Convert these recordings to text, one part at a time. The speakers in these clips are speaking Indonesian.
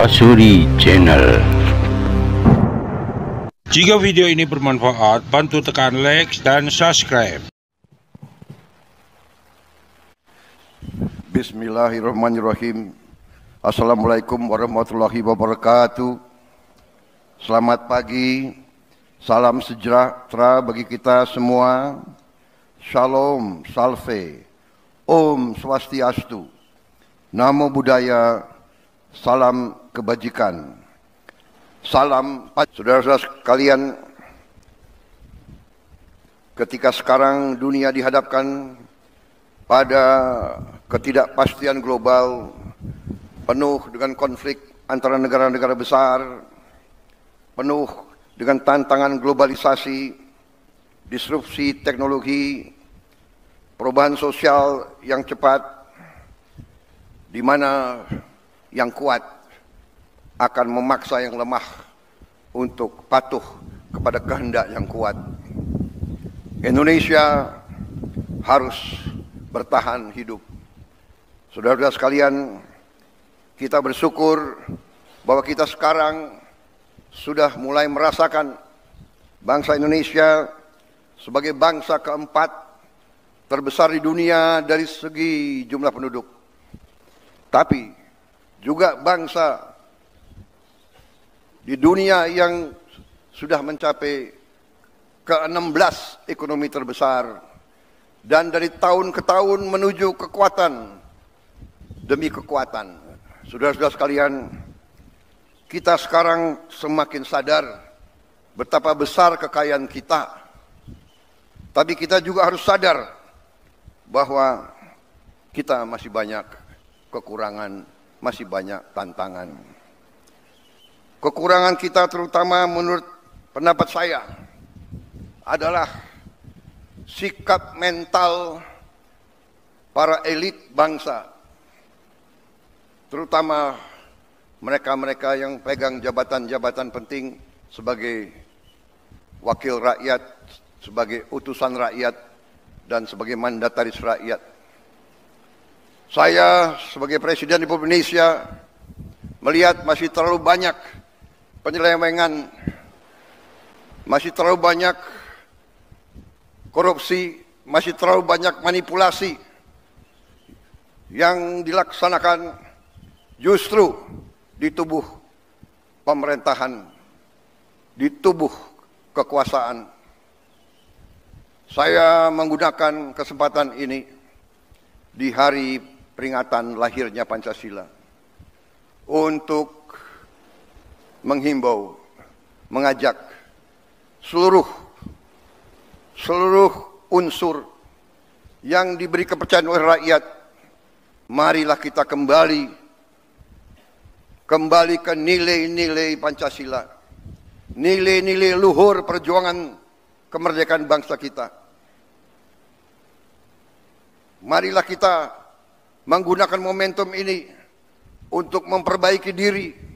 Rasuri Channel. Jika video ini bermanfaat, bantu tekan like dan subscribe. Bismillahirrahmanirrahim. Assalamualaikum warahmatullahi wabarakatuh. Selamat pagi, salam sejahtera bagi kita semua. Shalom, salve, Om Swastiastu, Namo Buddhaya, salam kebajikan. Salam, saudara-saudara sekalian, ketika sekarang dunia dihadapkan pada ketidakpastian global, penuh dengan konflik antara negara-negara besar, penuh dengan tantangan globalisasi, disrupsi teknologi, perubahan sosial yang cepat, di mana yang kuat akan memaksa yang lemah untuk patuh kepada kehendak yang kuat. Indonesia harus bertahan hidup. Saudara-saudara sekalian, kita bersyukur bahwa kita sekarang sudah mulai merasakan bangsa Indonesia sebagai bangsa keempat terbesar di dunia dari segi jumlah penduduk. Tapi juga bangsa di dunia yang sudah mencapai ke-16 ekonomi terbesar, dan dari tahun ke tahun menuju kekuatan demi kekuatan. Saudara-saudara sekalian, kita sekarang semakin sadar betapa besar kekayaan kita. Tapi kita juga harus sadar bahwa kita masih banyak kekurangan, masih banyak tantangan. Kekurangan kita terutama menurut pendapat saya adalah sikap mental para elit bangsa, terutama mereka-mereka yang pegang jabatan-jabatan penting sebagai wakil rakyat, sebagai utusan rakyat, dan sebagai mandataris rakyat. Saya sebagai Presiden Republik Indonesia melihat masih terlalu banyak penyelewengan, masih terlalu banyak korupsi, masih terlalu banyak manipulasi yang dilaksanakan justru di tubuh pemerintahan, di tubuh kekuasaan. Saya menggunakan kesempatan ini di hari peringatan lahirnya Pancasila untuk menghimbau, mengajak seluruh unsur yang diberi kepercayaan oleh rakyat, marilah kita kembali ke nilai-nilai Pancasila, nilai-nilai luhur perjuangan kemerdekaan bangsa kita. Marilah kita menggunakan momentum ini untuk memperbaiki diri,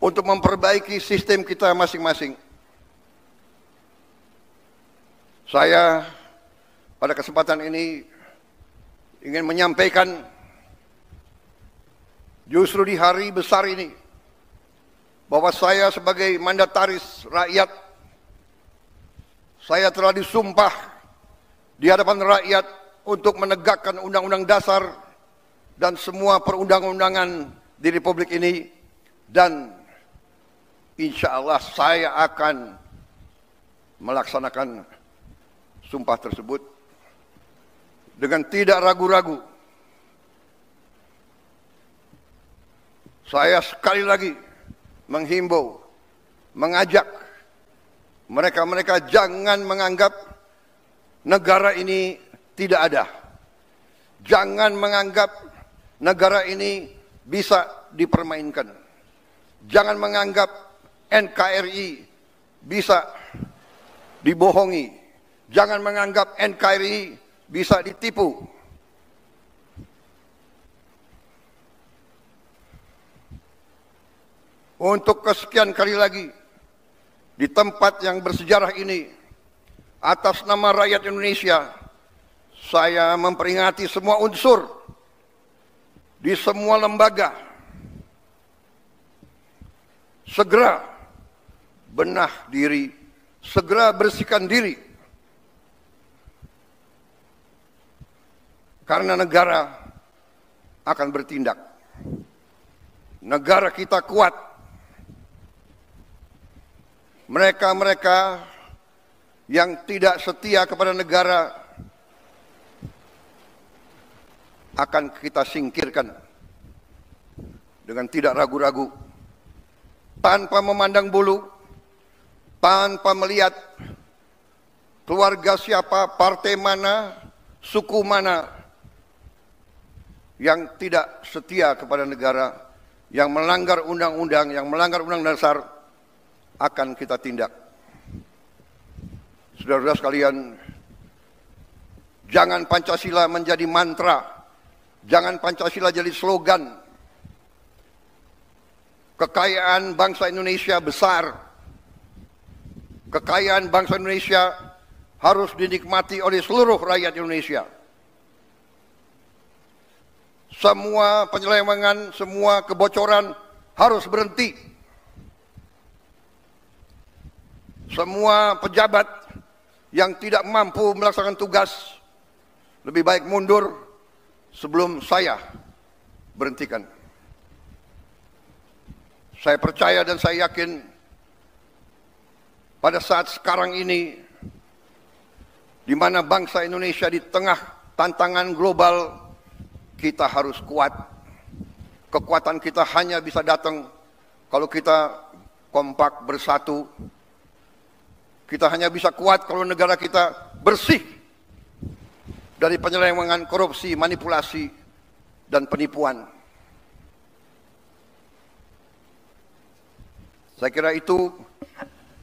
untuk memperbaiki sistem kita masing-masing. Saya pada kesempatan ini ingin menyampaikan, justru di hari besar ini, bahwa saya sebagai mandataris rakyat, saya telah disumpah di hadapan rakyat untuk menegakkan Undang-Undang Dasar dan semua perundang-undangan di Republik ini, dan insya Allah saya akan melaksanakan sumpah tersebut dengan tidak ragu-ragu. Saya sekali lagi menghimbau, mengajak mereka-mereka jangan menganggap negara ini tidak ada. Jangan menganggap negara ini bisa dipermainkan. Jangan menganggap NKRI bisa dibohongi. Jangan menganggap NKRI bisa ditipu. Untuk kesekian kali lagi, di tempat yang bersejarah ini, atas nama rakyat Indonesia, saya memperingati semua unsur di semua lembaga segera benah diri, segera bersihkan diri. Karena negara akan bertindak. Negara kita kuat. Mereka-mereka yang tidak setia kepada negara akan kita singkirkan dengan tidak ragu-ragu, tanpa memandang bulu, tanpa melihat keluarga siapa, partai mana, suku mana yang tidak setia kepada negara, yang melanggar undang-undang, yang melanggar undang dasar, akan kita tindak. Saudara-saudara sekalian, jangan Pancasila menjadi mantra, jangan Pancasila jadi slogan. Kekayaan bangsa Indonesia besar. Kekayaan bangsa Indonesia harus dinikmati oleh seluruh rakyat Indonesia. Semua penyelewengan, semua kebocoran harus berhenti. Semua pejabat yang tidak mampu melaksanakan tugas lebih baik mundur sebelum saya berhentikan. Saya percaya dan saya yakin pada saat sekarang ini, di mana bangsa Indonesia di tengah tantangan global, kita harus kuat. Kekuatan kita hanya bisa datang kalau kita kompak bersatu. Kita hanya bisa kuat kalau negara kita bersih dari penyelewengan, korupsi, manipulasi, dan penipuan. Saya kira itu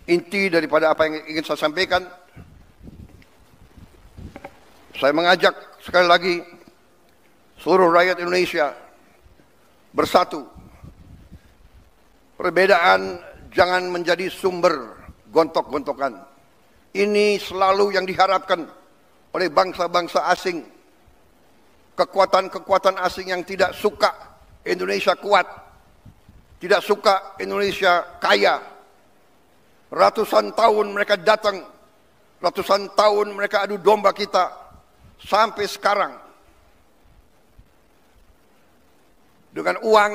inti daripada apa yang ingin saya sampaikan. Saya mengajak sekali lagi seluruh rakyat Indonesia bersatu. Perbedaan jangan menjadi sumber gontok-gontokan. Ini selalu yang diharapkan oleh bangsa-bangsa asing. Kekuatan-kekuatan asing yang tidak suka Indonesia kuat, tidak suka Indonesia kaya. Ratusan tahun mereka datang, ratusan tahun mereka adu domba kita, sampai sekarang. Dengan uang,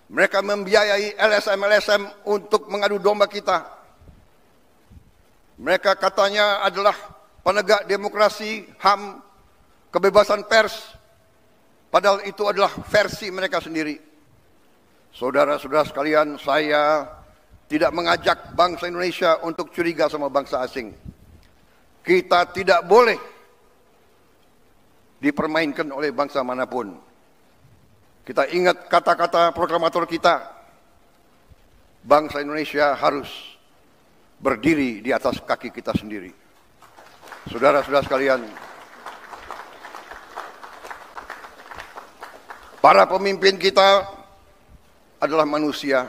mereka membiayai LSM-LSM untuk mengadu domba kita. Mereka katanya adalah penegak demokrasi, HAM, kebebasan pers. Padahal itu adalah versi mereka sendiri. Saudara-saudara sekalian, saya tidak mengajak bangsa Indonesia untuk curiga sama bangsa asing. Kita tidak boleh dipermainkan oleh bangsa manapun. Kita ingat kata-kata proklamator kita. Bangsa Indonesia harus berdiri di atas kaki kita sendiri. Saudara-saudara sekalian, para pemimpin kita adalah manusia.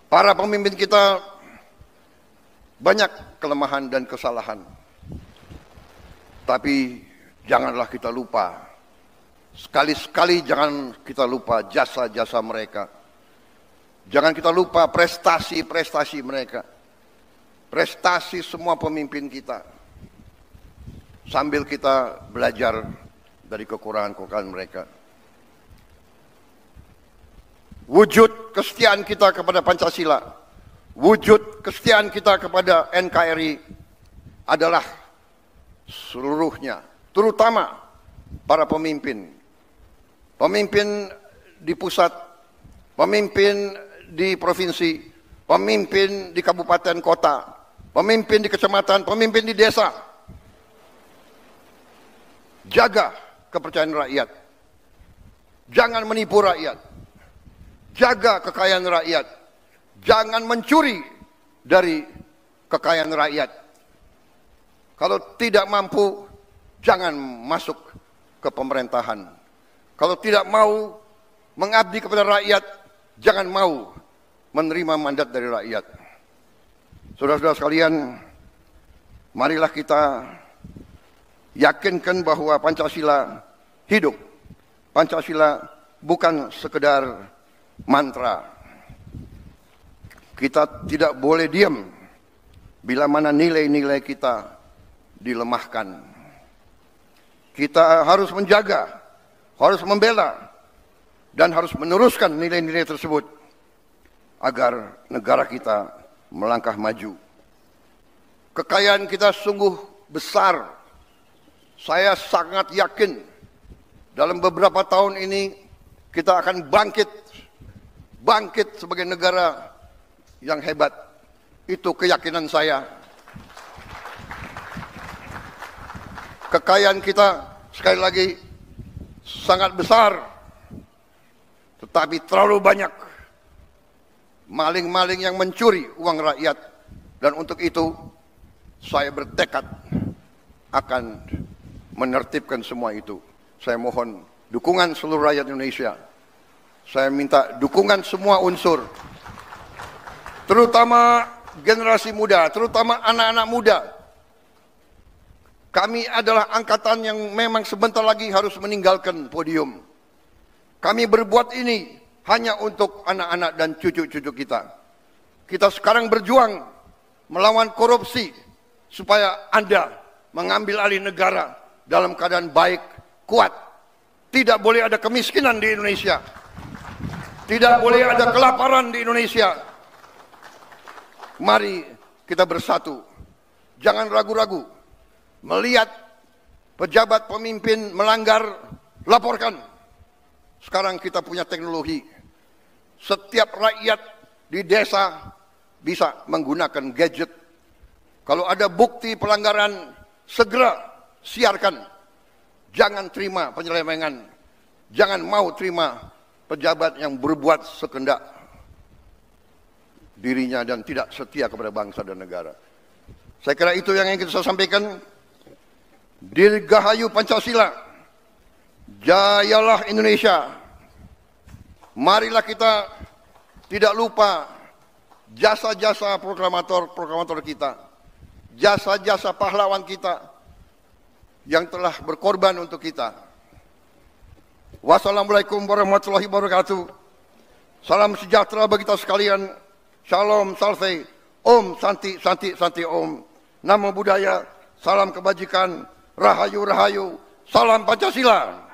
Para pemimpin kita banyak kelemahan dan kesalahan. Tapi janganlah kita lupa, sekali-sekali jangan kita lupa jasa-jasa mereka. Jangan kita lupa prestasi-prestasi mereka. Prestasi semua pemimpin kita. Sambil kita belajar dari kekurangan-kekurangan mereka. Wujud kesetiaan kita kepada Pancasila, wujud kesetiaan kita kepada NKRI adalah seluruhnya, terutama para pemimpin. Pemimpin di pusat, pemimpin di provinsi, pemimpin di kabupaten kota, pemimpin di kecamatan, pemimpin di desa. Jaga kepercayaan rakyat. Jangan menipu rakyat. Jaga kekayaan rakyat. Jangan mencuri dari kekayaan rakyat. Kalau tidak mampu, jangan masuk ke pemerintahan. Kalau tidak mau mengabdi kepada rakyat, jangan mau menerima mandat dari rakyat. Saudara-saudara sekalian, marilah kita yakinkan bahwa Pancasila hidup. Pancasila bukan sekedar mantra. Kita tidak boleh diam bila mana nilai-nilai kita dilemahkan. Kita harus menjaga, harus membela, dan harus meneruskan nilai-nilai tersebut agar negara kita melangkah maju. Kekayaan kita sungguh besar. Saya sangat yakin dalam beberapa tahun ini kita akan bangkit sebagai negara yang hebat. Itu keyakinan saya. Kekayaan kita sekali lagi sangat besar, tetapi terlalu banyak maling-maling yang mencuri uang rakyat. Dan untuk itu saya bertekad akan menertibkan semua itu. Saya mohon dukungan seluruh rakyat Indonesia. Saya minta dukungan semua unsur, terutama generasi muda, terutama anak-anak muda. Kami adalah angkatan yang memang sebentar lagi harus meninggalkan podium. Kami berbuat ini hanya untuk anak-anak dan cucu-cucu kita. Kita sekarang berjuang melawan korupsi supaya Anda mengambil alih negara dalam keadaan baik, kuat. Tidak boleh ada kemiskinan di Indonesia. Tidak boleh ada kelaparan di Indonesia. Mari kita bersatu. Jangan ragu-ragu. Melihat pejabat pemimpin melanggar, laporkan. Sekarang kita punya teknologi. Setiap rakyat di desa bisa menggunakan gadget. Kalau ada bukti pelanggaran, segera siarkan. Jangan terima penyelewengan. Jangan mau terima pejabat yang berbuat sekendak dirinya dan tidak setia kepada bangsa dan negara. Saya kira itu yang ingin saya sampaikan. Dirgahayu Pancasila, jayalah Indonesia. Marilah kita tidak lupa jasa-jasa proklamator kita, jasa-jasa pahlawan kita yang telah berkorban untuk kita. Wassalamualaikum warahmatullahi wabarakatuh. Salam sejahtera bagi kita sekalian. Shalom, salve, om, santi, santi, santi, om. Namo Buddhaya, salam kebajikan, rahayu, rahayu, salam Pancasila.